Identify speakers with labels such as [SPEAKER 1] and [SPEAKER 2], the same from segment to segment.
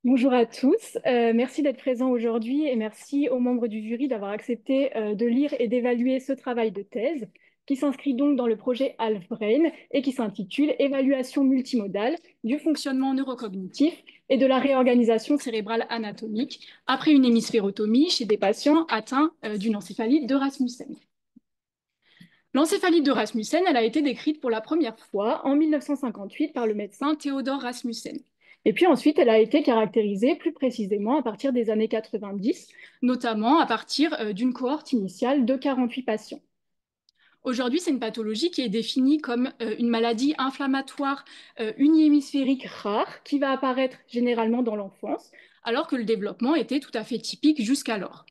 [SPEAKER 1] Bonjour à tous, merci d'être présents aujourd'hui et merci aux membres du jury d'avoir accepté de lire et d'évaluer ce travail de thèse qui s'inscrit donc dans le projet Half-Brain et qui s'intitule Évaluation multimodale du fonctionnement neurocognitif et de la réorganisation cérébrale anatomique après une hémisphérotomie chez des patients atteints d'une encéphalite de Rasmussen. L'encéphalite de Rasmussen, elle a été décrite pour la première fois en 1958 par le médecin Theodor Rasmussen. Et puis ensuite, elle a été caractérisée plus précisément à partir des années 90, notamment à partir d'une cohorte initiale de 48 patients. Aujourd'hui, c'est une pathologie qui est définie comme une maladie inflammatoire unihémisphérique rare qui va apparaître généralement dans l'enfance, alors que le développement était tout à fait typique jusqu'alors.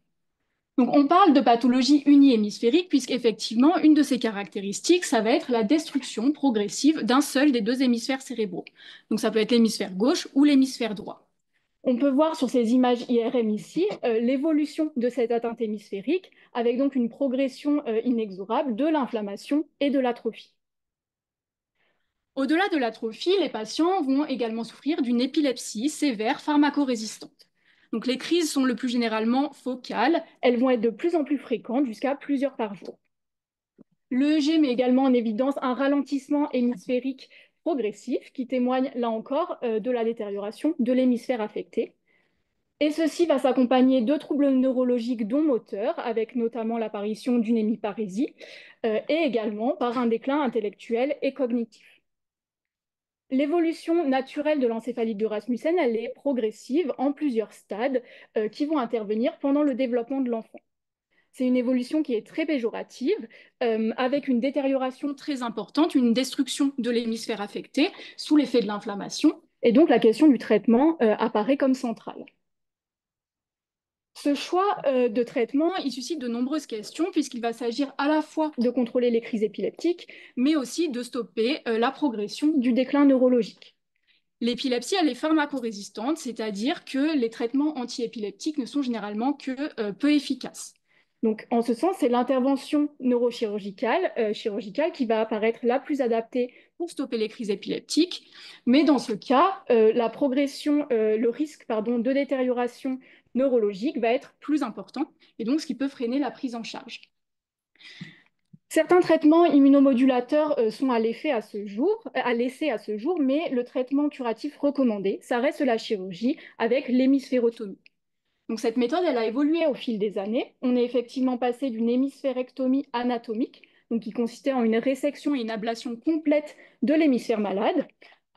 [SPEAKER 1] Donc, on parle de pathologie unihémisphérique puisqu'effectivement, une de ses caractéristiques, ça va être la destruction progressive d'un seul des deux hémisphères cérébraux. Donc, ça peut être l'hémisphère gauche ou l'hémisphère droit. On peut voir sur ces images IRM ici l'évolution de cette atteinte hémisphérique avec donc une progression inexorable de l'inflammation et de l'atrophie. Au-delà de l'atrophie, les patients vont également souffrir d'une épilepsie sévère pharmacorésistante. Donc les crises sont le plus généralement focales, elles vont être de plus en plus fréquentes, jusqu'à plusieurs par jour. L'EEG met également en évidence un ralentissement hémisphérique progressif qui témoigne là encore de la détérioration de l'hémisphère affecté. Et ceci va s'accompagner de troubles neurologiques dont moteurs, avec notamment l'apparition d'une hémiparésie, et également par un déclin intellectuel et cognitif. L'évolution naturelle de l'encéphalite de Rasmussen, elle est progressive en plusieurs stades qui vont intervenir pendant le développement de l'enfant. C'est une évolution qui est très péjorative, avec une détérioration très importante, une destruction de l'hémisphère affecté sous l'effet de l'inflammation. Et donc la question du traitement apparaît comme centrale. Ce choix de traitement, il suscite de nombreuses questions puisqu'il va s'agir à la fois de contrôler les crises épileptiques, mais aussi de stopper la progression du déclin neurologique. L'épilepsie, elle est pharmacorésistante, c'est-à-dire que les traitements antiépileptiques ne sont généralement que peu efficaces. Donc, en ce sens, c'est l'intervention neurochirurgicale chirurgicale qui va apparaître la plus adaptée pour stopper les crises épileptiques. Mais dans ce cas, la progression, le risque pardon, de détérioration neurologique va être plus important, et donc ce qui peut freiner la prise en charge. Certains traitements immunomodulateurs sont à l'effet à ce jour, à l'essai à ce jour, mais le traitement curatif recommandé, ça reste la chirurgie avec l'hémisphérotomie. Donc cette méthode, elle a évolué au fil des années. On est effectivement passé d'une hémisphérectomie anatomique, donc qui consistait en une résection et une ablation complète de l'hémisphère malade,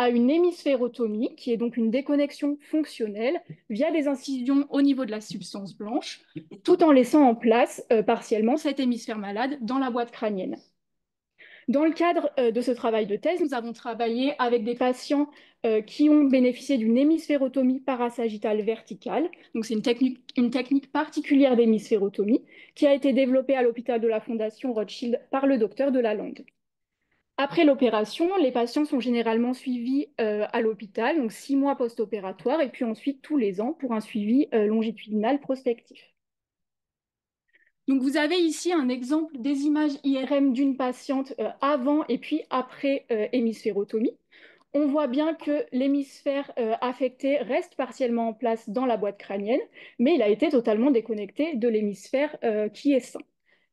[SPEAKER 1] à une hémisphérotomie, qui est donc une déconnexion fonctionnelle via des incisions au niveau de la substance blanche, tout en laissant en place partiellement cet hémisphère malade dans la boîte crânienne. Dans le cadre de ce travail de thèse, nous avons travaillé avec des patients qui ont bénéficié d'une hémisphérotomie parasagittale verticale. Donc, c'est une technique particulière d'hémisphérotomie qui a été développée à l'hôpital de la Fondation Rothschild par le docteur Delalande. Après l'opération, les patients sont généralement suivis à l'hôpital, donc 6 mois post-opératoire, et puis ensuite tous les ans pour un suivi longitudinal prospectif. Donc, vous avez ici un exemple des images IRM d'une patiente avant et puis après hémisphérotomie. On voit bien que l'hémisphère affecté reste partiellement en place dans la boîte crânienne, mais il a été totalement déconnecté de l'hémisphère qui est sain.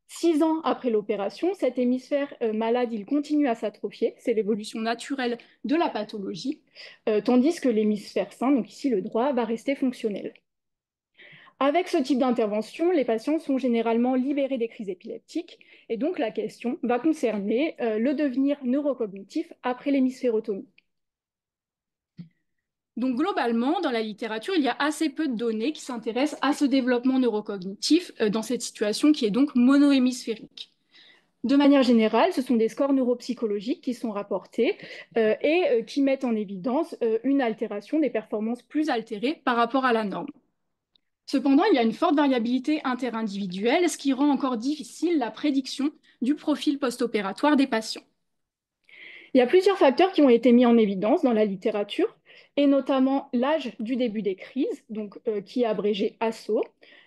[SPEAKER 1] 6 ans après l'opération, cet hémisphère malade, il continue à s'atrophier. C'est l'évolution naturelle de la pathologie, tandis que l'hémisphère sain, donc ici le droit, va rester fonctionnel. Avec ce type d'intervention, les patients sont généralement libérés des crises épileptiques et donc la question va concerner le devenir neurocognitif après l'hémisphérotomie. Donc globalement, dans la littérature, il y a assez peu de données qui s'intéressent à ce développement neurocognitif dans cette situation qui est donc monohémisphérique. De manière générale, ce sont des scores neuropsychologiques qui sont rapportés et qui mettent en évidence une altération des performances plus altérées par rapport à la norme. Cependant, il y a une forte variabilité interindividuelle, ce qui rend encore difficile la prédiction du profil post-opératoire des patients. Il y a plusieurs facteurs qui ont été mis en évidence dans la littérature, et notamment l'âge du début des crises, donc, qui est abrégé ASO,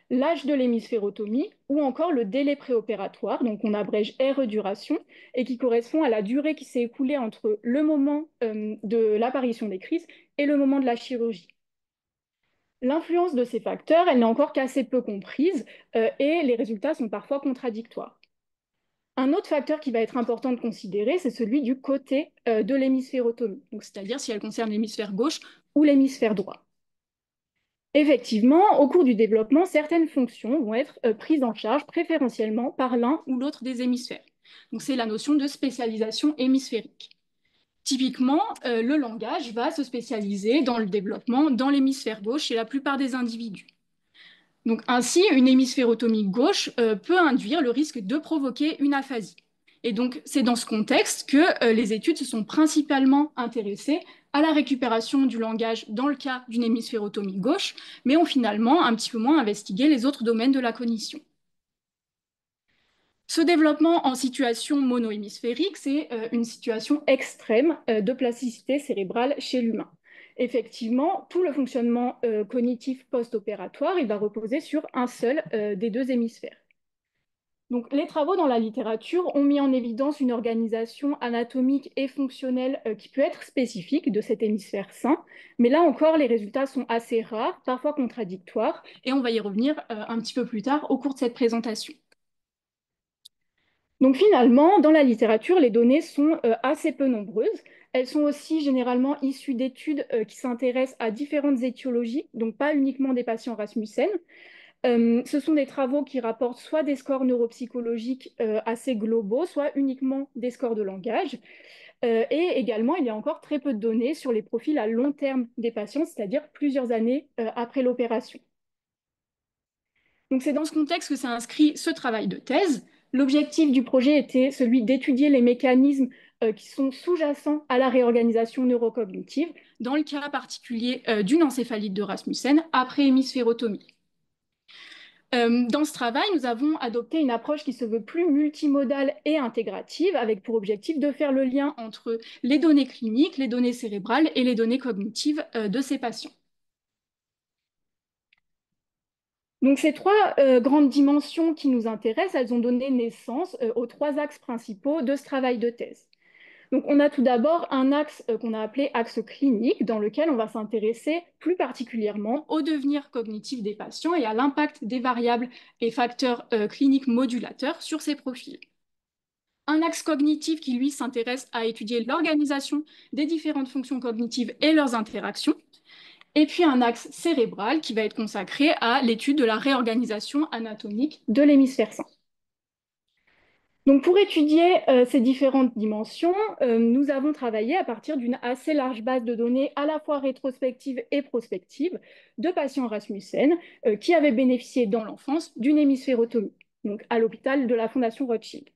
[SPEAKER 1] l'âge de l'hémisphérotomie, ou encore le délai préopératoire, donc on abrège RE duration, et qui correspond à la durée qui s'est écoulée entre le moment de l'apparition des crises et le moment de la chirurgie. L'influence de ces facteurs, elle n'est encore qu'assez peu comprise et les résultats sont parfois contradictoires. Un autre facteur qui va être important de considérer, c'est celui du côté de l'hémisphérotomie, c'est-à-dire si elle concerne l'hémisphère gauche ou l'hémisphère droit. Effectivement, au cours du développement, certaines fonctions vont être prises en charge préférentiellement par l'un ou l'autre des hémisphères. Donc c'est la notion de spécialisation hémisphérique. Typiquement, le langage va se spécialiser dans le développement dans l'hémisphère gauche chez la plupart des individus. Donc ainsi, une hémisphérotomie gauche peut induire le risque de provoquer une aphasie. Et donc c'est dans ce contexte que les études se sont principalement intéressées à la récupération du langage dans le cas d'une hémisphérotomie gauche, mais ont finalement un petit peu moins investigué les autres domaines de la cognition. Ce développement en situation monohémisphérique, c'est une situation extrême de plasticité cérébrale chez l'humain. Effectivement, tout le fonctionnement cognitif post-opératoire, il va reposer sur un seul des deux hémisphères. Donc, les travaux dans la littérature ont mis en évidence une organisation anatomique et fonctionnelle qui peut être spécifique de cet hémisphère sain, mais là encore, les résultats sont assez rares, parfois contradictoires, et on va y revenir un petit peu plus tard au cours de cette présentation. Donc finalement, dans la littérature, les données sont assez peu nombreuses. Elles sont aussi généralement issues d'études qui s'intéressent à différentes étiologies, donc pas uniquement des patients Rasmussen. Ce sont des travaux qui rapportent soit des scores neuropsychologiques assez globaux, soit uniquement des scores de langage. Et également, il y a encore très peu de données sur les profils à long terme des patients, c'est-à-dire plusieurs années après l'opération. Donc c'est dans ce contexte que s'est inscrit ce travail de thèse. L'objectif du projet était celui d'étudier les mécanismes qui sont sous-jacents à la réorganisation neurocognitive, dans le cas particulier d'une encéphalite de Rasmussen après hémisphérotomie. Dans ce travail, nous avons adopté une approche qui se veut plus multimodale et intégrative, avec pour objectif de faire le lien entre les données cliniques, les données cérébrales et les données cognitives de ces patients. Donc ces trois grandes dimensions qui nous intéressent, elles ont donné naissance aux trois axes principaux de ce travail de thèse. Donc on a tout d'abord un axe qu'on a appelé axe clinique, dans lequel on va s'intéresser plus particulièrement au devenir cognitif des patients et à l'impact des variables et facteurs cliniques modulateurs sur ces profils. Un axe cognitif qui, lui, s'intéresse à étudier l'organisation des différentes fonctions cognitives et leurs interactions. Et puis un axe cérébral qui va être consacré à l'étude de la réorganisation anatomique de l'hémisphère sain. Donc pour étudier ces différentes dimensions, nous avons travaillé à partir d'une assez large base de données à la fois rétrospective et prospective de patients Rasmussen qui avaient bénéficié dans l'enfance d'une hémisphérotomie, donc à l'hôpital de la Fondation Rothschild.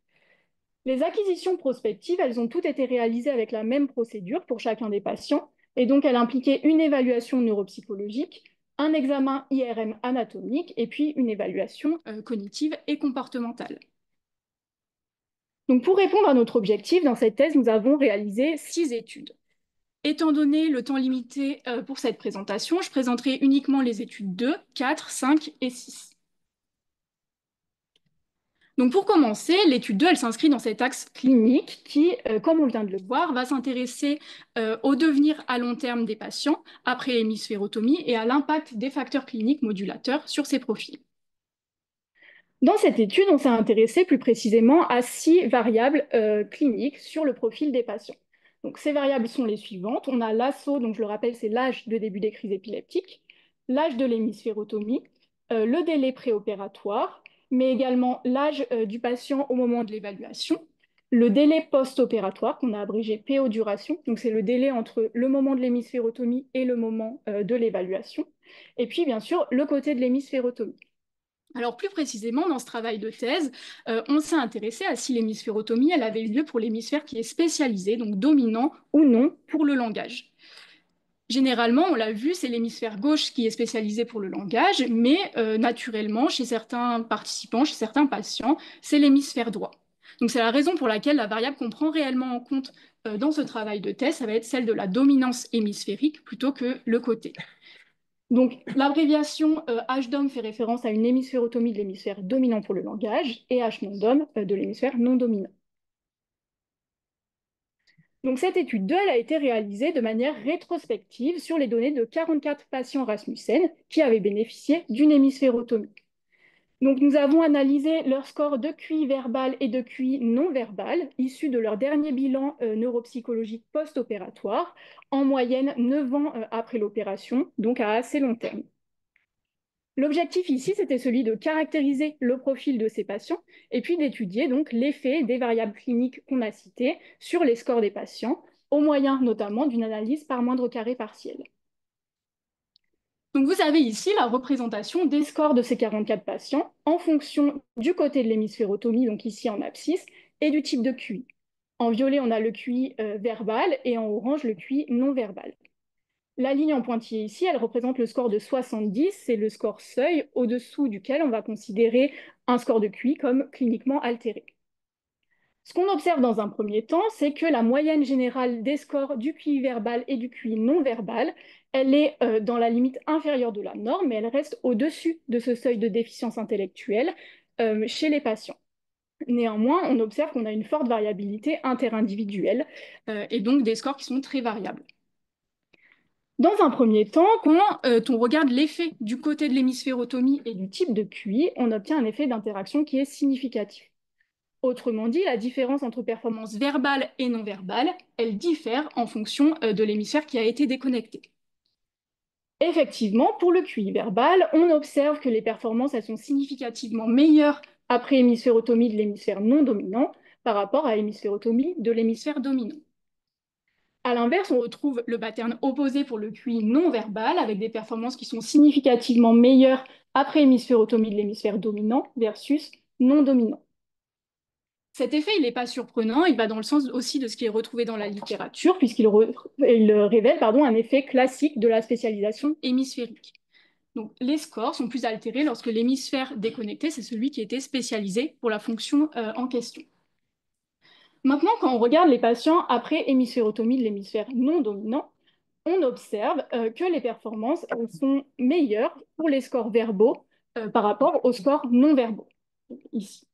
[SPEAKER 1] Les acquisitions prospectives, elles ont toutes été réalisées avec la même procédure pour chacun des patients, et donc elle impliquait une évaluation neuropsychologique, un examen IRM anatomique et puis une évaluation cognitive et comportementale. Donc pour répondre à notre objectif, dans cette thèse, nous avons réalisé 6 études. Étant donné le temps limité pour cette présentation, je présenterai uniquement les études 2, 4, 5 et 6. Donc pour commencer, l'étude 2, elle s'inscrit dans cet axe clinique qui, comme on vient de le voir, va s'intéresser au devenir à long terme des patients après hémisphérotomie et à l'impact des facteurs cliniques modulateurs sur ces profils. Dans cette étude, on s'est intéressé plus précisément à 6 variables cliniques sur le profil des patients. Donc ces variables sont les suivantes. On a l'ASO, donc je le rappelle, c'est l'âge de début des crises épileptiques, l'âge de l'hémisphérotomie, le délai préopératoire, mais également l'âge du patient au moment de l'évaluation, le délai post-opératoire, qu'on a abrégé PO duration, donc c'est le délai entre le moment de l'hémisphérotomie et le moment de l'évaluation, et puis bien sûr le côté de l'hémisphérotomie. Alors plus précisément, dans ce travail de thèse, on s'est intéressé à si l'hémisphérotomie elle avait lieu pour l'hémisphère qui est spécialisé, donc dominant ou non pour le langage. Généralement, on l'a vu, c'est l'hémisphère gauche qui est spécialisé pour le langage, mais naturellement, chez certains participants, chez certains patients, c'est l'hémisphère droit. Donc c'est la raison pour laquelle la variable qu'on prend réellement en compte dans ce travail de thèse, ça va être celle de la dominance hémisphérique plutôt que le côté. Donc l'abréviation H-DOM fait référence à une hémisphérotomie de l'hémisphère dominant pour le langage et H-non-DOM de l'hémisphère non dominant. Donc cette étude 2, elle a été réalisée de manière rétrospective sur les données de 44 patients Rasmussen qui avaient bénéficié d'une hémisphérotomie. Donc nous avons analysé leur score de QI verbal et de QI non verbal, issus de leur dernier bilan neuropsychologique post-opératoire, en moyenne 9 ans après l'opération, donc à assez long terme. L'objectif ici, c'était celui de caractériser le profil de ces patients et puis d'étudier donc l'effet des variables cliniques qu'on a citées sur les scores des patients, au moyen notamment d'une analyse par moindre carré partiel. Donc vous avez ici la représentation des scores de ces 44 patients en fonction du côté de l'hémisphérotomie, donc ici en abscisse, et du type de QI. En violet, on a le QI verbal et en orange, le QI non verbal. La ligne en pointillé ici, elle représente le score de 70, c'est le score seuil au-dessous duquel on va considérer un score de QI comme cliniquement altéré. Ce qu'on observe dans un premier temps, c'est que la moyenne générale des scores du QI verbal et du QI non verbal, elle est dans la limite inférieure de la norme, mais elle reste au-dessus de ce seuil de déficience intellectuelle chez les patients. Néanmoins, on observe qu'on a une forte variabilité interindividuelle et donc des scores qui sont très variables. Dans un premier temps, quand on regarde l'effet du côté de l'hémisphérotomie et du type de QI, on obtient un effet d'interaction qui est significatif. Autrement dit, la différence entre performance verbale et non verbale, elle diffère en fonction de l'hémisphère qui a été déconnecté. Effectivement, pour le QI verbal, on observe que les performances elles sont significativement meilleures après hémisphérotomie de l'hémisphère non dominant par rapport à hémisphérotomie de l'hémisphère dominant. À l'inverse, on retrouve le pattern opposé pour le QI non verbal, avec des performances qui sont significativement meilleures après hémisphérotomie de l'hémisphère dominant versus non dominant. Cet effet, il n'est pas surprenant, il va dans le sens aussi de ce qui est retrouvé dans la littérature, puisqu'il révèle un effet classique de la spécialisation hémisphérique. Donc, les scores sont plus altérés lorsque l'hémisphère déconnecté, c'est celui qui était spécialisé pour la fonction en question. Maintenant, quand on regarde les patients après hémisphérotomie de l'hémisphère non dominant, on observe que les performances sont meilleures pour les scores verbaux par rapport aux scores non verbaux, ici.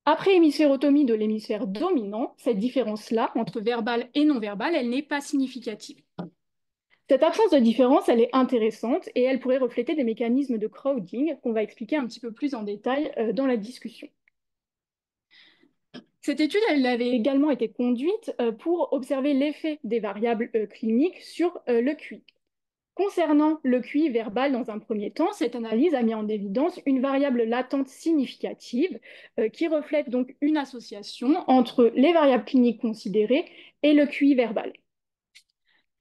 [SPEAKER 1] Après hémisphérotomie de l'hémisphère dominant, cette différence-là, entre verbal et non verbal, elle n'est pas significative. Cette absence de différence, elle est intéressante et elle pourrait refléter des mécanismes de crowding qu'on va expliquer un petit peu plus en détail dans la discussion. Cette étude, elle avait également été conduite pour observer l'effet des variables cliniques sur le QI. Concernant le QI verbal dans un premier temps, cette analyse a mis en évidence une variable latente significative qui reflète donc une association entre les variables cliniques considérées et le QI verbal.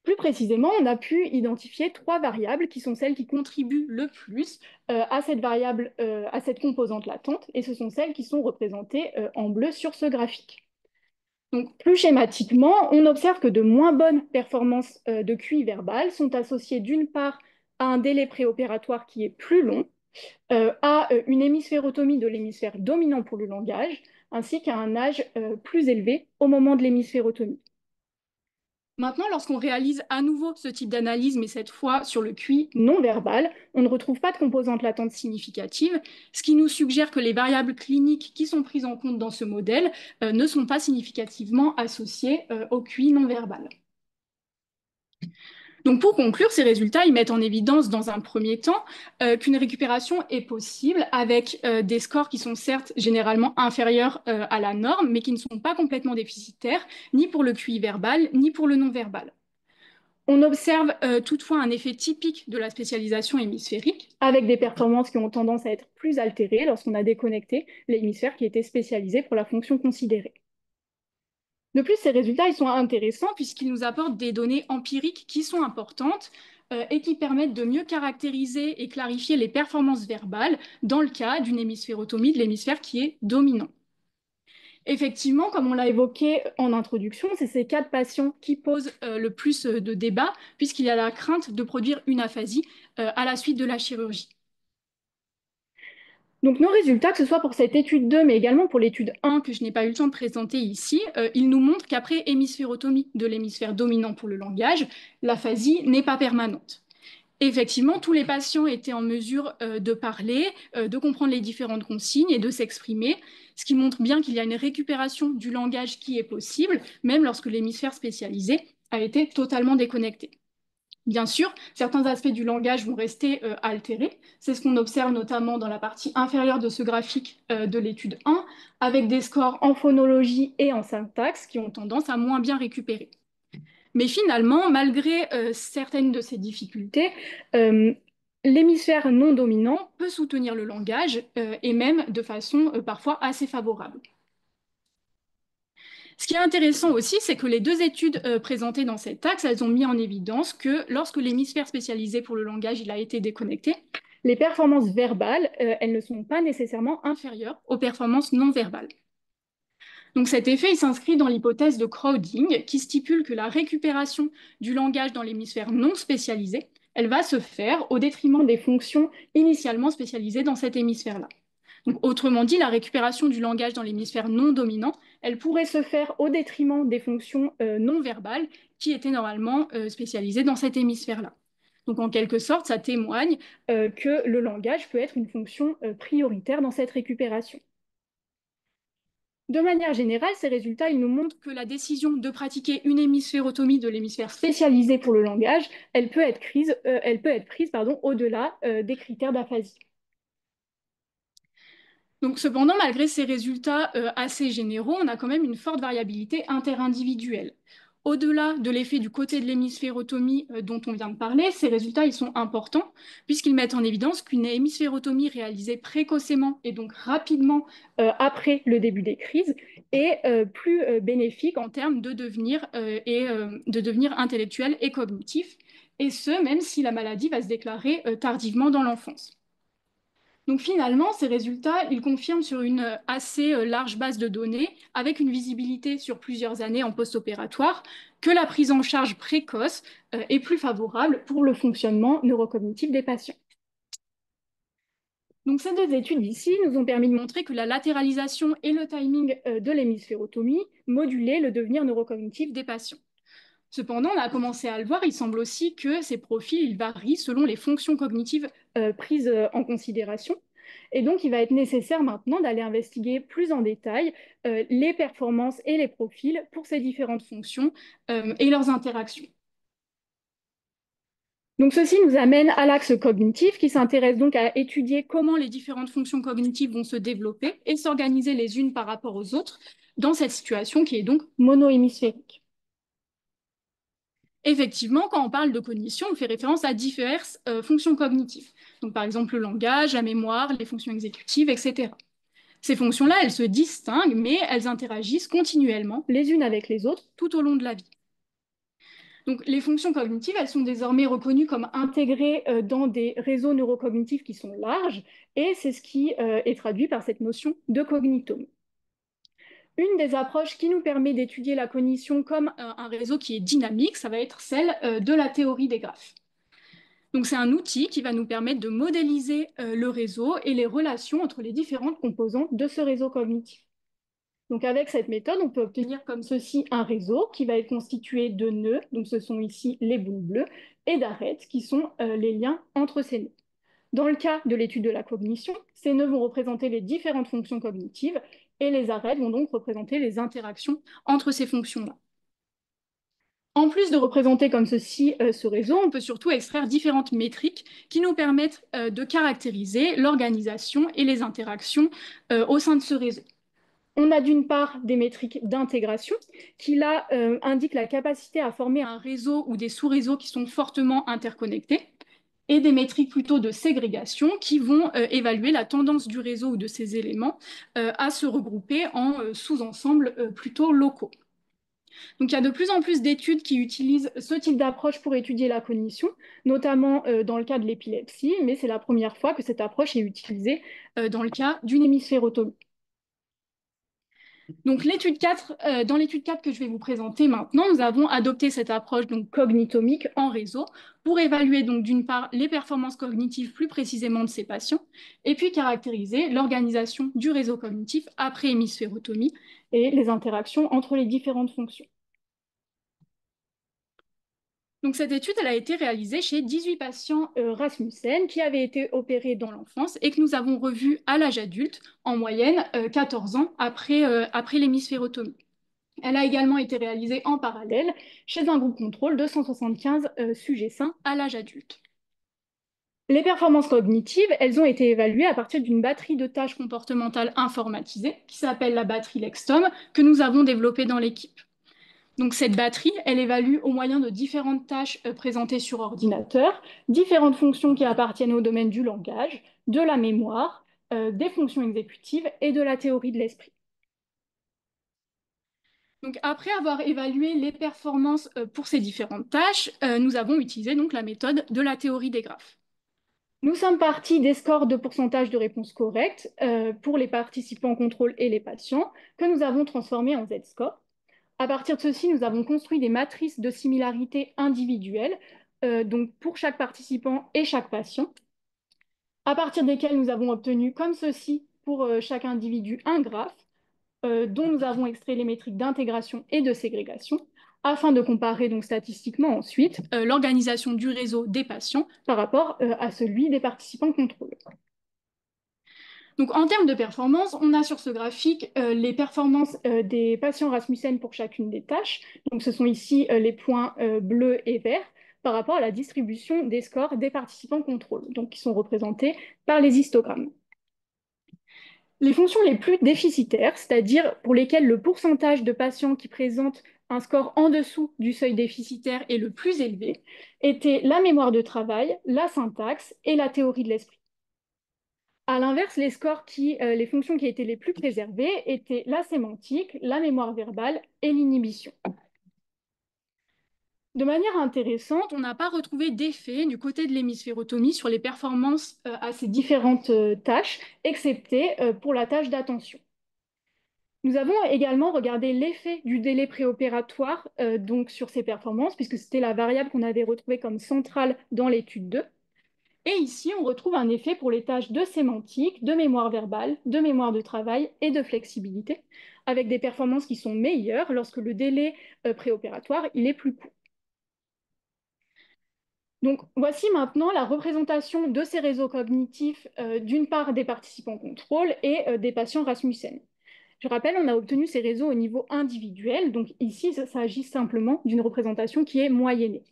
[SPEAKER 1] Plus précisément, on a pu identifier 3 variables qui sont celles qui contribuent le plus à cette variable, à cette composante latente, et ce sont celles qui sont représentées en bleu sur ce graphique. Donc, plus schématiquement, on observe que de moins bonnes performances de QI verbal sont associées d'une part à un délai préopératoire qui est plus long, à une hémisphérotomie de l'hémisphère dominant pour le langage, ainsi qu'à un âge plus élevé au moment de l'hémisphérotomie. Maintenant, lorsqu'on réalise à nouveau ce type d'analyse, mais cette fois sur le QI non verbal, on ne retrouve pas de composante latente significative, ce qui nous suggère que les variables cliniques qui sont prises en compte dans ce modèle ne sont pas significativement associées au QI non verbal. Donc pour conclure, ces résultats ils mettent en évidence dans un premier temps qu'une récupération est possible avec des scores qui sont certes généralement inférieurs à la norme, mais qui ne sont pas complètement déficitaires, ni pour le QI verbal, ni pour le non-verbal. On observe toutefois un effet typique de la spécialisation hémisphérique, avec des performances qui ont tendance à être plus altérées lorsqu'on a déconnecté l'hémisphère qui était spécialisé pour la fonction considérée. De plus, ces résultats ils sont intéressants puisqu'ils nous apportent des données empiriques qui sont importantes et qui permettent de mieux caractériser et clarifier les performances verbales dans le cas d'une hémisphérotomie de l'hémisphère qui est dominant. Effectivement, comme on l'a évoqué en introduction, c'est ces 4 patients qui posent le plus de débats puisqu'il y a la crainte de produire une aphasie à la suite de la chirurgie. Donc nos résultats, que ce soit pour cette étude 2, mais également pour l'étude 1 que je n'ai pas eu le temps de présenter ici, ils nous montrent qu'après hémisphérotomie de l'hémisphère dominant pour le langage, l'aphasie n'est pas permanente. Effectivement, tous les patients étaient en mesure de parler, de comprendre les différentes consignes et de s'exprimer, ce qui montre bien qu'il y a une récupération du langage qui est possible, même lorsque l'hémisphère spécialisé a été totalement déconnecté. Bien sûr, certains aspects du langage vont rester altérés. C'est ce qu'on observe notamment dans la partie inférieure de ce graphique de l'étude 1, avec des scores en phonologie et en syntaxe qui ont tendance à moins bien récupérer. Mais finalement, malgré certaines de ces difficultés, euh, l'hémisphère non dominant peut soutenir le langage et même de façon parfois assez favorable. Ce qui est intéressant aussi, c'est que les deux études présentées dans cet axe, elles ont mis en évidence que lorsque l'hémisphère spécialisé pour le langage il a été déconnecté, les performances verbales, elles ne sont pas nécessairement inférieures aux performances non verbales. Donc cet effet il s'inscrit dans l'hypothèse de crowding qui stipule que la récupération du langage dans l'hémisphère non spécialisé, elle va se faire au détriment des fonctions initialement spécialisées dans cet hémisphère-là. Donc, autrement dit, la récupération du langage dans l'hémisphère non dominant, elle pourrait se faire au détriment des fonctions non verbales qui étaient normalement spécialisées dans cet hémisphère-là. Donc en quelque sorte, ça témoigne que le langage peut être une fonction prioritaire dans cette récupération. De manière générale, ces résultats ils nous montrent que la décision de pratiquer une hémisphérotomie de l'hémisphère spécialisé pour le langage, elle peut être prise, au-delà des critères d'aphasie. Donc, cependant, malgré ces résultats assez généraux, on a quand même une forte variabilité interindividuelle. Au-delà de l'effet du côté de l'hémisphérotomie dont on vient de parler, ces résultats ils sont importants puisqu'ils mettent en évidence qu'une hémisphérotomie réalisée précocement et donc rapidement après le début des crises est plus bénéfique en termes de devenir intellectuel et cognitif, et ce, même si la maladie va se déclarer tardivement dans l'enfance. Donc finalement, ces résultats, ils confirment sur une assez large base de données, avec une visibilité sur plusieurs années en post-opératoire, que la prise en charge précoce est plus favorable pour le fonctionnement neurocognitif des patients. Donc ces deux études ici nous ont permis de montrer que la latéralisation et le timing de l'hémisphérotomie modulaient le devenir neurocognitif des patients. Cependant, on a commencé à le voir, il semble aussi que ces profils ils varient selon les fonctions cognitives prises en considération. Et donc, il va être nécessaire maintenant d'aller investiguer plus en détail les performances et les profils pour ces différentes fonctions et leurs interactions. Donc, ceci nous amène à l'axe cognitif qui s'intéresse donc à étudier comment les différentes fonctions cognitives vont se développer et s'organiser les unes par rapport aux autres dans cette situation qui est donc monohémisphérique. Effectivement, quand on parle de cognition, on fait référence à diverses fonctions cognitives. Donc, par exemple, le langage, la mémoire, les fonctions exécutives, etc. Ces fonctions-là, elles se distinguent, mais elles interagissent continuellement les unes avec les autres tout au long de la vie. Donc, les fonctions cognitives, elles sont désormais reconnues comme intégrées dans des réseaux neurocognitifs qui sont larges, et c'est ce qui est traduit par cette notion de cognitome. Une des approches qui nous permet d'étudier la cognition comme un réseau qui est dynamique, ça va être celle de la théorie des graphes. Donc c'est un outil qui va nous permettre de modéliser le réseau et les relations entre les différentes composantes de ce réseau cognitif. Donc avec cette méthode, on peut obtenir comme ceci un réseau qui va être constitué de nœuds, donc ce sont ici les boules bleues, et d'arêtes qui sont les liens entre ces nœuds. Dans le cas de l'étude de la cognition, ces nœuds vont représenter les différentes fonctions cognitives et les arêtes vont donc représenter les interactions entre ces fonctions-là. En plus de représenter comme ceci ce réseau, on peut surtout extraire différentes métriques qui nous permettent de caractériser l'organisation et les interactions au sein de ce réseau. On a d'une part des métriques d'intégration qui là indiquent la capacité à former un réseau ou des sous-réseaux qui sont fortement interconnectés, et des métriques plutôt de ségrégation qui vont évaluer la tendance du réseau ou de ces éléments à se regrouper en sous-ensembles plutôt locaux. Donc il y a de plus en plus d'études qui utilisent ce type d'approche pour étudier la cognition, notamment dans le cas de l'épilepsie, mais c'est la première fois que cette approche est utilisée dans le cas d'une hémisphérotomie. Donc dans l'étude 4 que je vais vous présenter maintenant, nous avons adopté cette approche donc, cognitomique en réseau pour évaluer donc d'une part les performances cognitives plus précisément de ces patients et puis caractériser l'organisation du réseau cognitif après hémisphérotomie et les interactions entre les différentes fonctions. Donc cette étude, elle a été réalisée chez 18 patients Rasmussen qui avaient été opérés dans l'enfance et que nous avons revus à l'âge adulte, en moyenne 14 ans après l'hémisphérotomie. Elle a également été réalisée en parallèle chez un groupe contrôle de 175 sujets sains à l'âge adulte. Les performances cognitives, elles ont été évaluées à partir d'une batterie de tâches comportementales informatisées qui s'appelle la batterie Lextom que nous avons développée dans l'équipe. Donc cette batterie, elle évalue au moyen de différentes tâches présentées sur ordinateur, différentes fonctions qui appartiennent au domaine du langage, de la mémoire, des fonctions exécutives et de la théorie de l'esprit. Donc après avoir évalué les performances pour ces différentes tâches, nous avons utilisé donc la méthode de la théorie des graphes. Nous sommes partis des scores de pourcentage de réponse correcte pour les participants au contrôle et les patients que nous avons transformés en Z-score. À partir de ceci, nous avons construit des matrices de similarité individuelles, donc pour chaque participant et chaque patient, à partir desquelles nous avons obtenu, comme ceci, pour chaque individu, un graphe dont nous avons extrait les métriques d'intégration et de ségrégation, afin de comparer donc statistiquement ensuite l'organisation du réseau des patients par rapport à celui des participants contrôlés. Donc, en termes de performance, on a sur ce graphique les performances des patients Rasmussen pour chacune des tâches. Donc, ce sont ici les points bleus et verts par rapport à la distribution des scores des participants contrôle, donc qui sont représentés par les histogrammes. Les fonctions les plus déficitaires, c'est-à-dire pour lesquelles le pourcentage de patients qui présentent un score en dessous du seuil déficitaire est le plus élevé, étaient la mémoire de travail, la syntaxe et la théorie de l'esprit. À l'inverse, les fonctions qui étaient les plus préservées étaient la sémantique, la mémoire verbale et l'inhibition. De manière intéressante, on n'a pas retrouvé d'effet du côté de l'hémisphérotomie sur les performances à ces différentes tâches, excepté pour la tâche d'attention. Nous avons également regardé l'effet du délai préopératoire donc sur ces performances, puisque c'était la variable qu'on avait retrouvée comme centrale dans l'étude 2. Et ici, on retrouve un effet pour les tâches de sémantique, de mémoire verbale, de mémoire de travail et de flexibilité, avec des performances qui sont meilleures lorsque le délai préopératoire il est plus court. Donc, voici maintenant la représentation de ces réseaux cognitifs, d'une part des participants contrôle et des patients Rasmussen. Je rappelle, on a obtenu ces réseaux au niveau individuel, donc ici, il s'agit simplement d'une représentation qui est moyennée.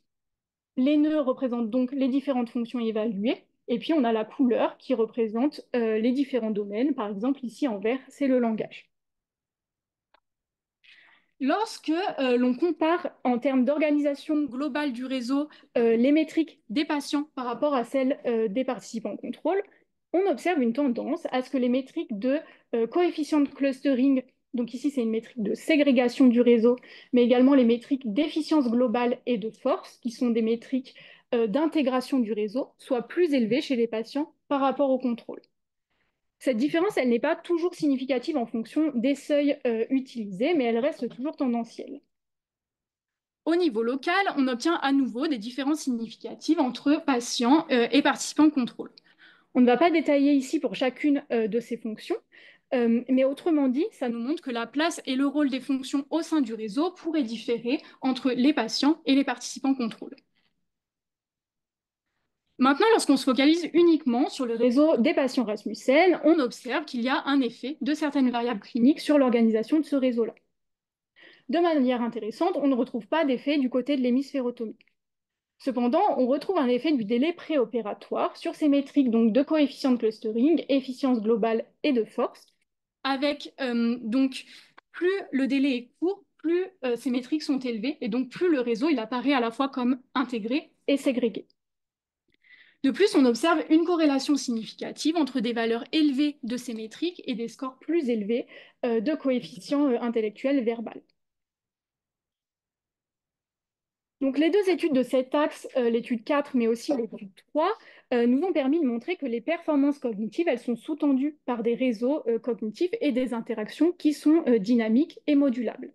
[SPEAKER 1] Les nœuds représentent donc les différentes fonctions évaluées, et puis on a la couleur qui représente les différents domaines. Par exemple, ici en vert, c'est le langage. Lorsque l'on compare en termes d'organisation globale du réseau les métriques des patients par rapport à celles des participants au contrôle, on observe une tendance à ce que les métriques de coefficient de clustering, donc ici c'est une métrique de ségrégation du réseau, mais également les métriques d'efficience globale et de force, qui sont des métriques d'intégration du réseau, soient plus élevées chez les patients par rapport au contrôle. Cette différence, elle n'est pas toujours significative en fonction des seuils utilisés, mais elle reste toujours tendancielle. Au niveau local, on obtient à nouveau des différences significatives entre patients et participants contrôle. On ne va pas détailler ici pour chacune de ces fonctions, mais autrement dit, ça nous montre que la place et le rôle des fonctions au sein du réseau pourraient différer entre les patients et les participants contrôle. Maintenant, lorsqu'on se focalise uniquement sur le réseau des patients Rasmussen, on observe qu'il y a un effet de certaines variables cliniques sur l'organisation de ce réseau-là. De manière intéressante, on ne retrouve pas d'effet du côté de l'hémisphérotomie. Cependant, on retrouve un effet du délai préopératoire sur ces métriques donc, de coefficient de clustering, efficience globale et de force, avec donc plus le délai est court, plus ces métriques sont élevées, et donc plus le réseau il apparaît à la fois comme intégré et ségrégé. De plus, on observe une corrélation significative entre des valeurs élevées de ces métriques et des scores plus élevés de coefficients intellectuels verbal. Donc, les deux études de cet axe, l'étude 4, mais aussi l'étude 3, nous ont permis de montrer que les performances cognitives, elles sont sous-tendues par des réseaux cognitifs et des interactions qui sont dynamiques et modulables.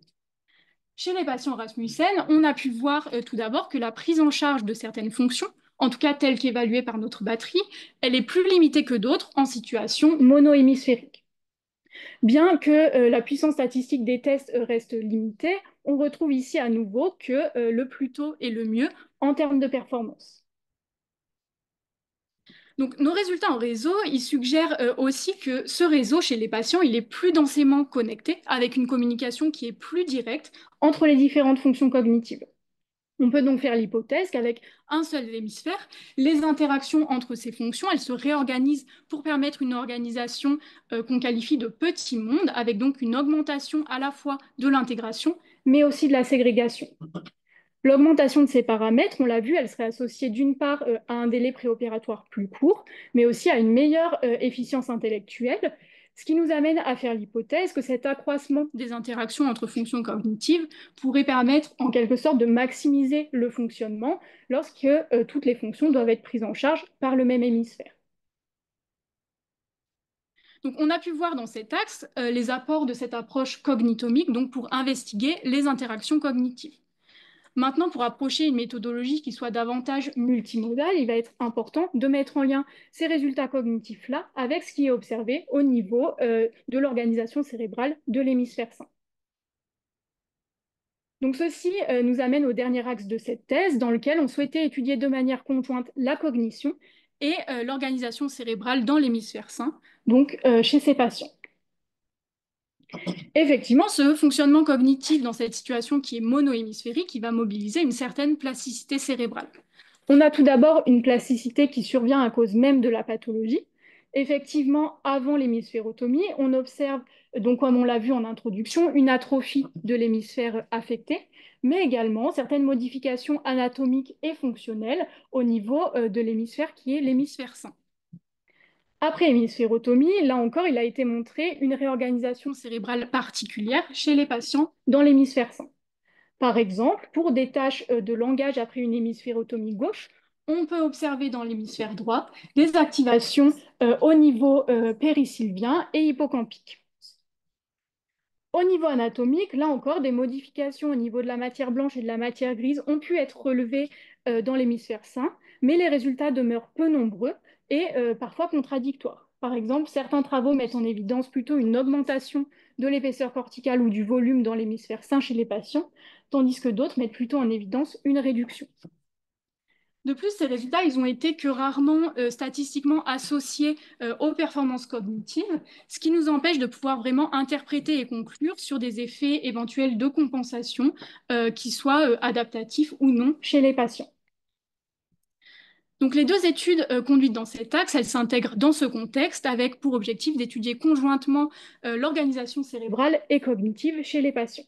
[SPEAKER 1] Chez les patients Rasmussen, on a pu voir tout d'abord que la prise en charge de certaines fonctions, en tout cas telle qu'évaluée par notre batterie, elle est plus limitée que d'autres en situation monohémisphérique. Bien que la puissance statistique des tests reste limitée, on retrouve ici à nouveau que le plus tôt est le mieux en termes de performance. Donc, nos résultats en réseau, ils suggèrent aussi que ce réseau chez les patients, il est plus densément connecté, avec une communication qui est plus directe entre les différentes fonctions cognitives. On peut donc faire l'hypothèse qu'avec un seul hémisphère, les interactions entre ces fonctions, elles se réorganisent pour permettre une organisation qu'on qualifie de petit monde, avec donc une augmentation à la fois de l'intégration, mais aussi de la ségrégation. L'augmentation de ces paramètres, on l'a vu, elle serait associée d'une part à un délai préopératoire plus court, mais aussi à une meilleure efficience intellectuelle, ce qui nous amène à faire l'hypothèse que cet accroissement des interactions entre fonctions cognitives pourrait permettre en quelque sorte de maximiser le fonctionnement lorsque toutes les fonctions doivent être prises en charge par le même hémisphère. Donc, on a pu voir dans cet axe les apports de cette approche cognitomique donc pour investiguer les interactions cognitives. Maintenant, pour approcher une méthodologie qui soit davantage multimodale, il va être important de mettre en lien ces résultats cognitifs-là avec ce qui est observé au niveau de l'organisation cérébrale de l'hémisphère sain. Donc ceci nous amène au dernier axe de cette thèse, dans lequel on souhaitait étudier de manière conjointe la cognition et l'organisation cérébrale dans l'hémisphère sain, donc chez ces patients. Effectivement, ce fonctionnement cognitif dans cette situation qui est monohémisphérique, il va mobiliser une certaine plasticité cérébrale. On a tout d'abord une plasticité qui survient à cause même de la pathologie. Effectivement, avant l'hémisphérotomie, on observe, donc comme on l'a vu en introduction, une atrophie de l'hémisphère affecté, mais également certaines modifications anatomiques et fonctionnelles au niveau de l'hémisphère qui est l'hémisphère sain. Après hémisphérotomie, là encore, il a été montré une réorganisation cérébrale particulière chez les patients dans l'hémisphère sain. Par exemple, pour des tâches de langage après une hémisphérotomie gauche, on peut observer dans l'hémisphère droit des activations au niveau périsylvien et hippocampique. Au niveau anatomique, là encore, des modifications au niveau de la matière blanche et de la matière grise ont pu être relevées dans l'hémisphère sain, mais les résultats demeurent peu nombreux et parfois contradictoires. Par exemple, certains travaux mettent en évidence plutôt une augmentation de l'épaisseur corticale ou du volume dans l'hémisphère sain chez les patients, tandis que d'autres mettent plutôt en évidence une réduction. De plus, ces résultats, ils ont été que rarement statistiquement associés aux performances cognitives, ce qui nous empêche de pouvoir vraiment interpréter et conclure sur des effets éventuels de compensation qui soient adaptatifs ou non chez les patients. Donc, les deux études conduites dans cet axe, elles s'intègrent dans ce contexte avec pour objectif d'étudier conjointement l'organisation cérébrale et cognitive chez les patients.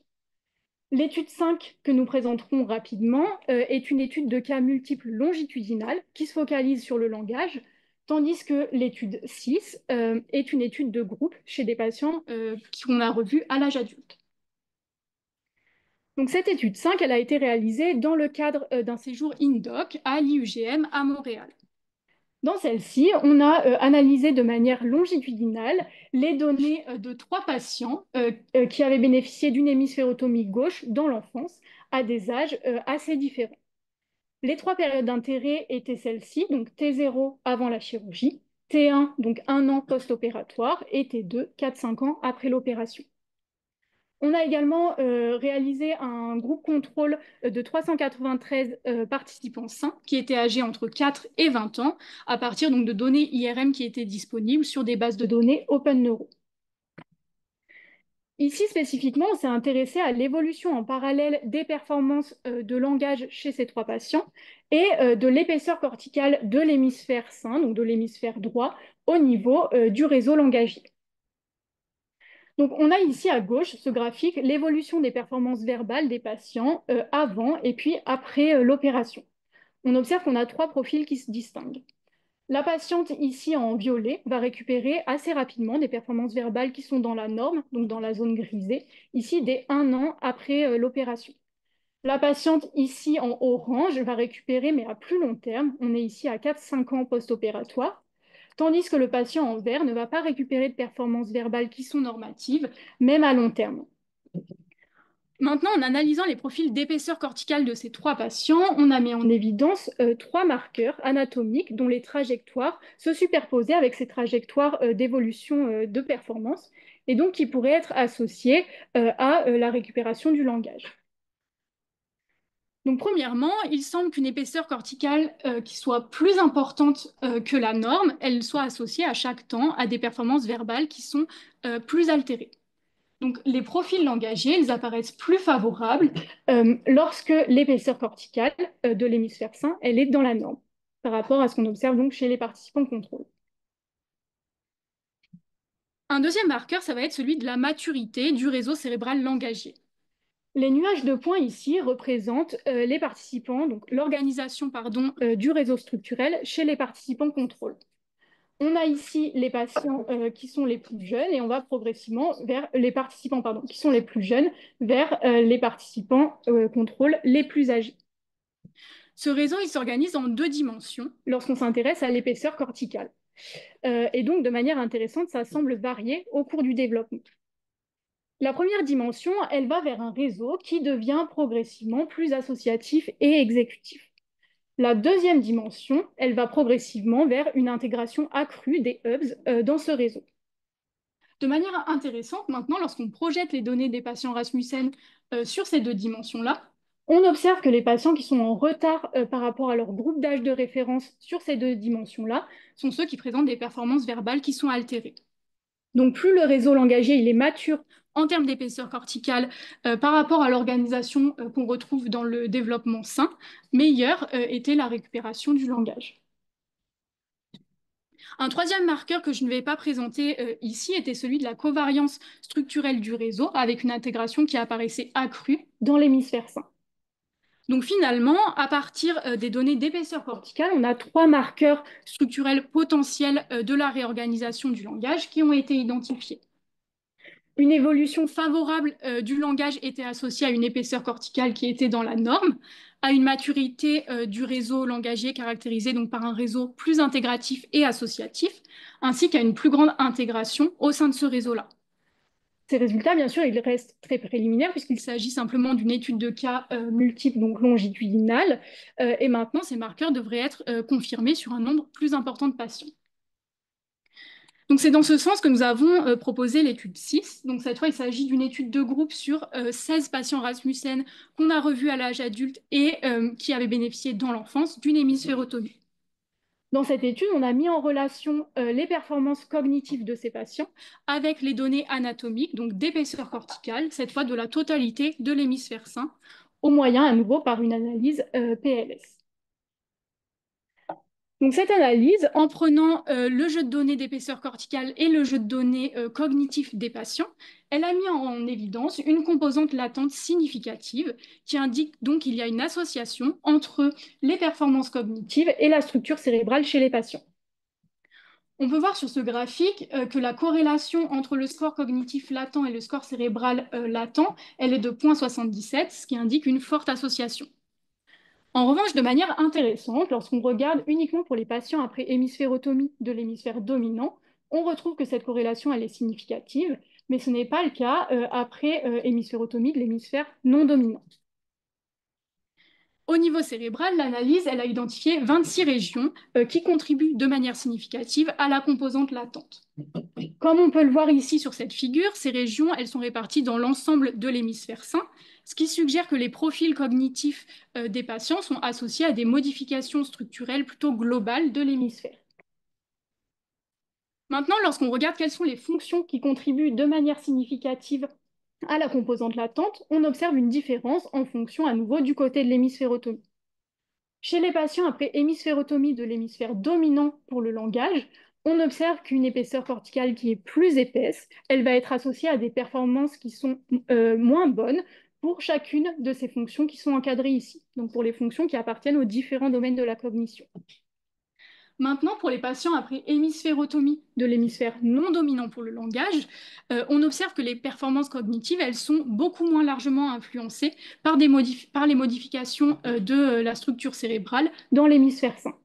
[SPEAKER 1] L'étude 5 que nous présenterons rapidement est une étude de cas multiples longitudinales qui se focalise sur le langage, tandis que l'étude 6 est une étude de groupe chez des patients qu'on a revus à l'âge adulte. Donc, cette étude 5, elle a été réalisée dans le cadre d'un séjour INDOC à l'IUGM à Montréal. Dans celle-ci, on a analysé de manière longitudinale les données de 3 patients qui avaient bénéficié d'une hémisphérotomie gauche dans l'enfance à des âges assez différents. Les 3 périodes d'intérêt étaient celles-ci, donc T0 avant la chirurgie, T1, donc 1 an post-opératoire, et T2, 4-5 ans après l'opération. On a également réalisé un groupe contrôle de 393 participants sains qui étaient âgés entre 4 et 20 ans à partir donc, de données IRM qui étaient disponibles sur des bases de données OpenNeuro. Ici, spécifiquement, on s'est intéressé à l'évolution en parallèle des performances de langage chez ces 3 patients et de l'épaisseur corticale de l'hémisphère sain, donc de l'hémisphère droit, au niveau du réseau langagier. Donc, on a ici à gauche ce graphique, l'évolution des performances verbales des patients avant et puis après l'opération. On observe qu'on a 3 profils qui se distinguent. La patiente ici en violet va récupérer assez rapidement des performances verbales qui sont dans la norme, donc dans la zone grisée, ici dès 1 an après l'opération. La patiente ici en orange va récupérer, mais à plus long terme, on est ici à 4-5 ans post-opératoire, tandis que le patient en vert ne va pas récupérer de performances verbales qui sont normatives, même à long terme. Maintenant, en analysant les profils d'épaisseur corticale de ces 3 patients, on a mis en évidence 3 marqueurs anatomiques dont les trajectoires se superposaient avec ces trajectoires d'évolution de performance et donc qui pourraient être associés à la récupération du langage. Donc, premièrement, il semble qu'une épaisseur corticale qui soit plus importante que la norme, elle soit associée à chaque temps à des performances verbales qui sont plus altérées. Donc, les profils langagiers, ils apparaissent plus favorables lorsque l'épaisseur corticale de l'hémisphère sain, elle est dans la norme, par rapport à ce qu'on observe donc chez les participants contrôle. Un deuxième marqueur, ça va être celui de la maturité du réseau cérébral langagier. Les nuages de points ici représentent les participants, donc l'organisation du réseau structurel chez les participants contrôle. On a ici les patients qui sont les plus jeunes et on va progressivement vers les participants qui sont les plus jeunes vers les participants contrôle les plus âgés. Ce réseau, il s'organise en deux dimensions lorsqu'on s'intéresse à l'épaisseur corticale. Et donc, de manière intéressante, ça semble varier au cours du développement. La première dimension, elle va vers un réseau qui devient progressivement plus associatif et exécutif. La deuxième dimension, elle va progressivement vers une intégration accrue des hubs dans ce réseau. De manière intéressante, maintenant, lorsqu'on projette les données des patients Rasmussen sur ces deux dimensions-là, on observe que les patients qui sont en retard par rapport à leur groupe d'âge de référence sur ces deux dimensions-là sont ceux qui présentent des performances verbales qui sont altérées. Donc, plus le réseau langagier il est mature en termes d'épaisseur corticale par rapport à l'organisation qu'on retrouve dans le développement sain, meilleure était la récupération du langage. Un troisième marqueur que je ne vais pas présenter ici était celui de la covariance structurelle du réseau, avec une intégration qui apparaissait accrue dans l'hémisphère sain. Donc finalement, à partir des données d'épaisseur corticale, on a trois marqueurs structurels potentiels de la réorganisation du langage qui ont été identifiés. Une évolution favorable du langage était associée à une épaisseur corticale qui était dans la norme, à une maturité du réseau langagier caractérisé donc par un réseau plus intégratif et associatif, ainsi qu'à une plus grande intégration au sein de ce réseau-là. Ces résultats, bien sûr, ils restent très préliminaires puisqu'il s'agit simplement d'une étude de cas multiple, donc longitudinale, et maintenant ces marqueurs devraient être confirmés sur un nombre plus important de patients. Donc c'est dans ce sens que nous avons proposé l'étude 6. Donc cette fois, il s'agit d'une étude de groupe sur 16 patients Rasmussen qu'on a revus à l'âge adulte et qui avaient bénéficié dans l'enfance d'une hémisphérotomie. Dans cette étude, on a mis en relation les performances cognitives de ces patients avec les données anatomiques, donc d'épaisseur corticale, cette fois de la totalité de l'hémisphère sain, au moyen à nouveau par une analyse PLS. Donc cette analyse, en prenant le jeu de données d'épaisseur corticale et le jeu de données cognitif des patients, elle a mis en évidence une composante latente significative qui indique donc qu'il y a une association entre les performances cognitives et la structure cérébrale chez les patients. On peut voir sur ce graphique que la corrélation entre le score cognitif latent et le score cérébral latent, elle est de 0,77, ce qui indique une forte association. En revanche, de manière intéressante, lorsqu'on regarde uniquement pour les patients après hémisphérotomie de l'hémisphère dominant, on retrouve que cette corrélation elle est significative, mais ce n'est pas le cas après hémisphérotomie de l'hémisphère non dominant. Au niveau cérébral, l'analyse elle a identifié 26 régions qui contribuent de manière significative à la composante latente. Comme on peut le voir ici sur cette figure, ces régions elles sont réparties dans l'ensemble de l'hémisphère sain, ce qui suggère que les profils cognitifs des patients sont associés à des modifications structurelles plutôt globales de l'hémisphère. Maintenant, lorsqu'on regarde quelles sont les fonctions qui contribuent de manière significative à la composante latente, on observe une différence en fonction à nouveau du côté de l'hémisphérotomie. Chez les patients après hémisphérotomie de l'hémisphère dominant pour le langage, on observe qu'une épaisseur corticale qui est plus épaisse, elle va être associée à des performances qui sont moins bonnes pour chacune de ces fonctions qui sont encadrées ici, donc pour les fonctions qui appartiennent aux différents domaines de la cognition. Maintenant, pour les patients après hémisphérotomie de l'hémisphère non dominant pour le langage, on observe que les performances cognitives, elles sont beaucoup moins largement influencées par les modifications de la structure cérébrale dans l'hémisphère sain.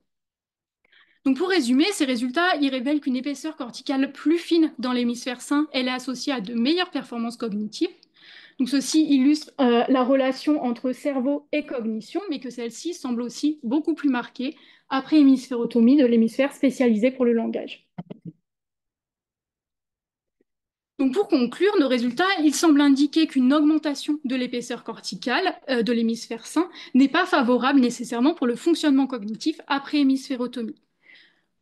[SPEAKER 1] Donc pour résumer, ces résultats ils révèlent qu'une épaisseur corticale plus fine dans l'hémisphère sain, elle est associée à de meilleures performances cognitives. Donc ceci illustre la relation entre cerveau et cognition, mais que celle-ci semble aussi beaucoup plus marquée après hémisphérotomie de l'hémisphère spécialisé pour le langage. Donc pour conclure, nos résultats, ils semblent indiquer qu'une augmentation de l'épaisseur corticale de l'hémisphère sain n'est pas favorable nécessairement pour le fonctionnement cognitif après hémisphérotomie.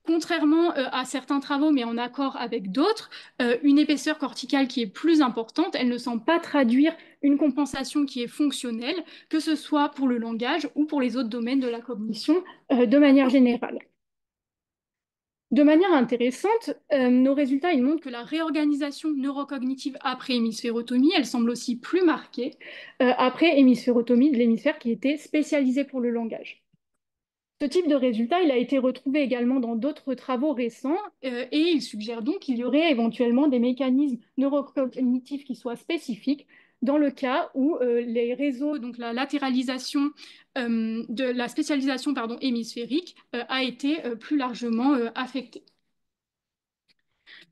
[SPEAKER 1] Contrairement à certains travaux, mais en accord avec d'autres, une épaisseur corticale qui est plus importante, elle ne semble pas traduire une compensation qui est fonctionnelle, que ce soit pour le langage ou pour les autres domaines de la cognition de manière générale. De manière intéressante, nos résultats ils montrent que la réorganisation neurocognitive après hémisphérotomie, elle semble aussi plus marquée après hémisphérotomie de l'hémisphère qui était spécialisé pour le langage. Ce type de résultat, il a été retrouvé également dans d'autres travaux récents et il suggère donc qu'il y aurait éventuellement des mécanismes neurocognitifs qui soient spécifiques dans le cas où les réseaux, donc la latéralisation de la spécialisation pardon, hémisphérique a été plus largement affectée.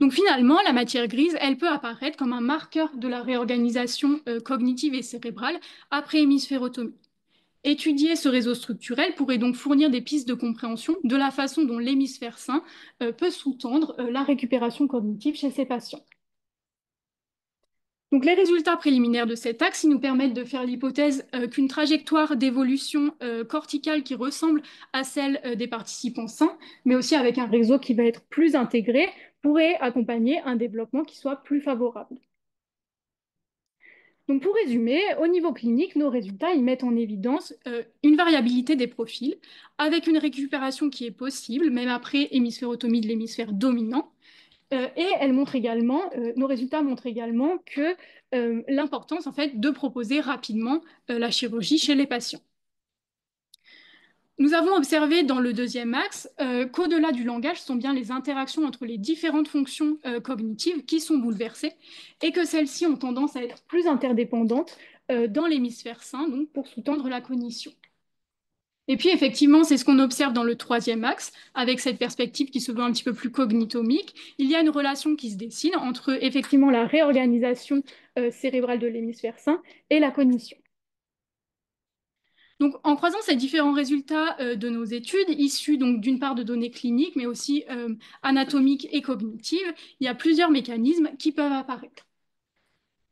[SPEAKER 1] Donc finalement, la matière grise, elle peut apparaître comme un marqueur de la réorganisation cognitive et cérébrale après hémisphérotomie. Étudier ce réseau structurel pourrait donc fournir des pistes de compréhension de la façon dont l'hémisphère sain peut sous-tendre la récupération cognitive chez ces patients. Donc, les résultats préliminaires de cet axe nous permettent de faire l'hypothèse qu'une trajectoire d'évolution corticale qui ressemble à celle des participants sains, mais aussi avec un réseau qui va être plus intégré, pourrait accompagner un développement qui soit plus favorable. Donc pour résumer, au niveau clinique, nos résultats ils mettent en évidence une variabilité des profils, avec une récupération qui est possible, même après hémisphérotomie de l'hémisphère dominant. Et nos résultats montrent également que l'importance en fait, de proposer rapidement la chirurgie chez les patients. Nous avons observé dans le deuxième axe qu'au-delà du langage, ce sont bien les interactions entre les différentes fonctions cognitives qui sont bouleversées et que celles-ci ont tendance à être plus interdépendantes dans l'hémisphère sain, donc pour sous-tendre la cognition. Et puis effectivement, c'est ce qu'on observe dans le troisième axe, avec cette perspective qui se veut un petit peu plus cognitomique. Il y a une relation qui se dessine entre effectivement la réorganisation cérébrale de l'hémisphère sain et la cognition. Donc, en croisant ces différents résultats de nos études, issus donc d'une part de données cliniques, mais aussi anatomiques et cognitives, il y a plusieurs mécanismes qui peuvent apparaître.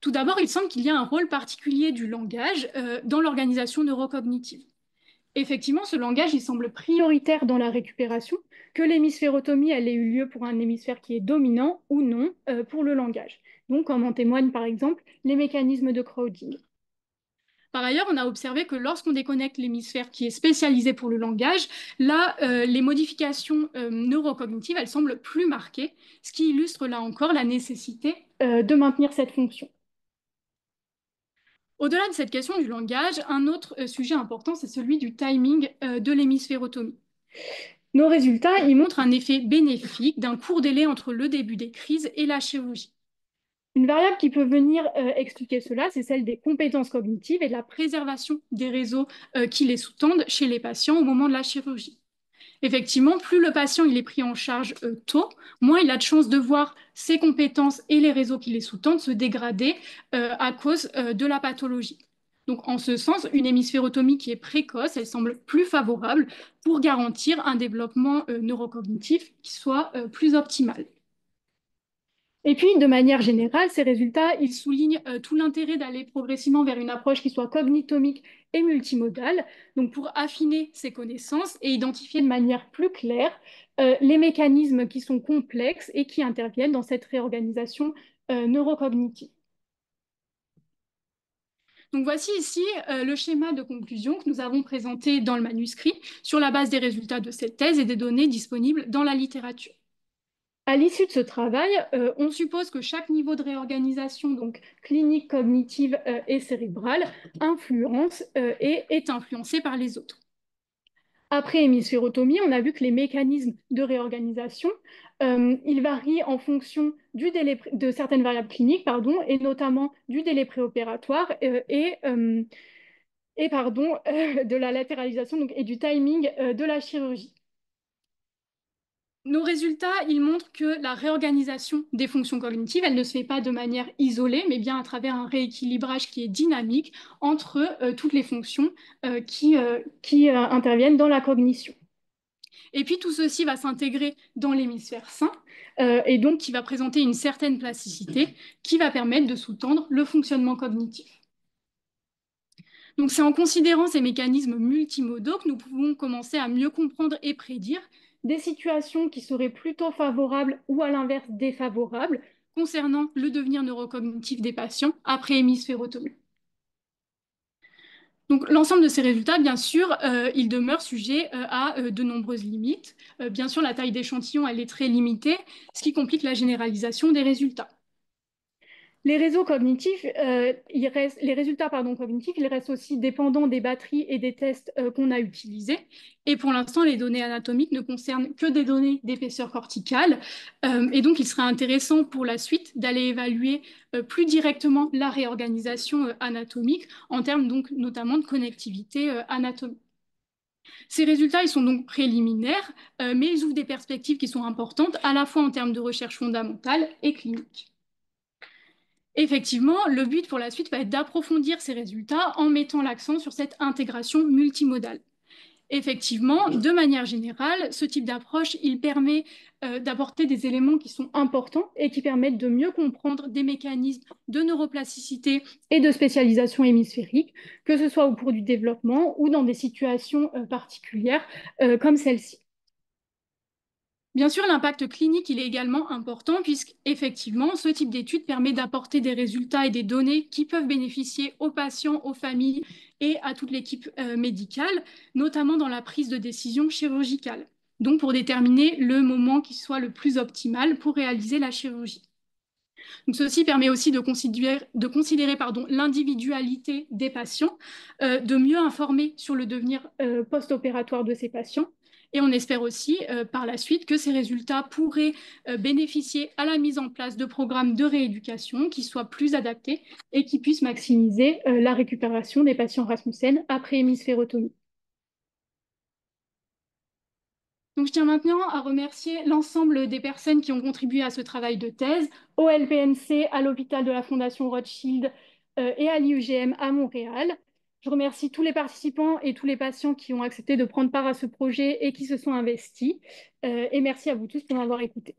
[SPEAKER 1] Tout d'abord, il semble qu'il y a un rôle particulier du langage dans l'organisation neurocognitive. Effectivement, ce langage, il semble prioritaire dans la récupération, que l'hémisphérotomie, elle ait eu lieu pour un hémisphère qui est dominant ou non pour le langage. Donc, comme en témoignent par exemple les mécanismes de crowding. Par ailleurs, on a observé que lorsqu'on déconnecte l'hémisphère qui est spécialisé pour le langage, là, les modifications neurocognitives, elles semblent plus marquées, ce qui illustre là encore la nécessité de maintenir cette fonction. Au-delà de cette question du langage, un autre sujet important, c'est celui du timing de l'hémisphérotomie. Nos résultats, ils montrent un effet bénéfique d'un court délai entre le début des crises et la chirurgie. Une variable qui peut venir expliquer cela, c'est celle des compétences cognitives et de la préservation des réseaux qui les sous-tendent chez les patients au moment de la chirurgie. Effectivement, plus le patient il est pris en charge tôt, moins il a de chances de voir ses compétences et les réseaux qui les sous-tendent se dégrader à cause de la pathologie. Donc, en ce sens, une hémisphérotomie qui est précoce, elle semble plus favorable pour garantir un développement neurocognitif qui soit plus optimal. Et puis, de manière générale, ces résultats, ils soulignent tout l'intérêt d'aller progressivement vers une approche qui soit cognitomique et multimodale, donc pour affiner ces connaissances et identifier de manière plus claire les mécanismes qui sont complexes et qui interviennent dans cette réorganisation neurocognitive. Donc voici ici le schéma de conclusion que nous avons présenté dans le manuscrit sur la base des résultats de cette thèse et des données disponibles dans la littérature. À l'issue de ce travail, on suppose que chaque niveau de réorganisation, donc clinique, cognitive et cérébrale, influence et est influencé par les autres. Après hémisphérotomie, on a vu que les mécanismes de réorganisation, ils varient en fonction du délai de certaines variables cliniques, pardon, et notamment du délai préopératoire de la latéralisation donc, et du timing de la chirurgie. Nos résultats, ils montrent que la réorganisation des fonctions cognitives, elle ne se fait pas de manière isolée, mais bien à travers un rééquilibrage qui est dynamique entre toutes les fonctions qui interviennent dans la cognition. Et puis tout ceci va s'intégrer dans l'hémisphère sain et donc qui va présenter une certaine plasticité qui va permettre de sous-tendre le fonctionnement cognitif. Donc c'est en considérant ces mécanismes multimodaux que nous pouvons commencer à mieux comprendre et prédire des situations qui seraient plutôt favorables ou à l'inverse défavorables concernant le devenir neurocognitif des patients après hémisphérotomie. Donc l'ensemble de ces résultats, bien sûr, ils demeurent sujets à de nombreuses limites. Bien sûr, la taille d'échantillon, elle est très limitée, ce qui complique la généralisation des résultats. Les réseaux cognitifs, les résultats cognitifs, ils restent aussi dépendants des batteries et des tests qu'on a utilisés. Et pour l'instant, les données anatomiques ne concernent que des données d'épaisseur corticale. Et donc, il serait intéressant pour la suite d'aller évaluer plus directement la réorganisation anatomique en termes donc notamment de connectivité anatomique. Ces résultats, ils sont donc préliminaires, mais ils ouvrent des perspectives qui sont importantes à la fois en termes de recherche fondamentale et clinique. Effectivement, le but pour la suite va être d'approfondir ces résultats en mettant l'accent sur cette intégration multimodale. Effectivement, de manière générale, ce type d'approche, il permet d'apporter des éléments qui sont importants et qui permettent de mieux comprendre des mécanismes de neuroplasticité et de spécialisation hémisphérique, que ce soit au cours du développement ou dans des situations particulières comme celle-ci. Bien sûr, l'impact clinique, il est également important puisqu'effectivement, ce type d'étude permet d'apporter des résultats et des données qui peuvent bénéficier aux patients, aux familles et à toute l'équipe médicale, notamment dans la prise de décision chirurgicale. Donc, pour déterminer le moment qui soit le plus optimal pour réaliser la chirurgie. Donc, ceci permet aussi de considérer l'individualité des patients, de mieux informer sur le devenir post-opératoire de ces patients. Et on espère aussi par la suite que ces résultats pourraient bénéficier à la mise en place de programmes de rééducation qui soient plus adaptés et qui puissent maximiser la récupération des patients Rasmussen après hémisphérotomie. Donc, je tiens maintenant à remercier l'ensemble des personnes qui ont contribué à ce travail de thèse, au LPNC, à l'hôpital de la Fondation Rothschild et à l'IUGM à Montréal. Je remercie tous les participants et tous les patients qui ont accepté de prendre part à ce projet et qui se sont investis. Et merci à vous tous pour m'avoir écouté.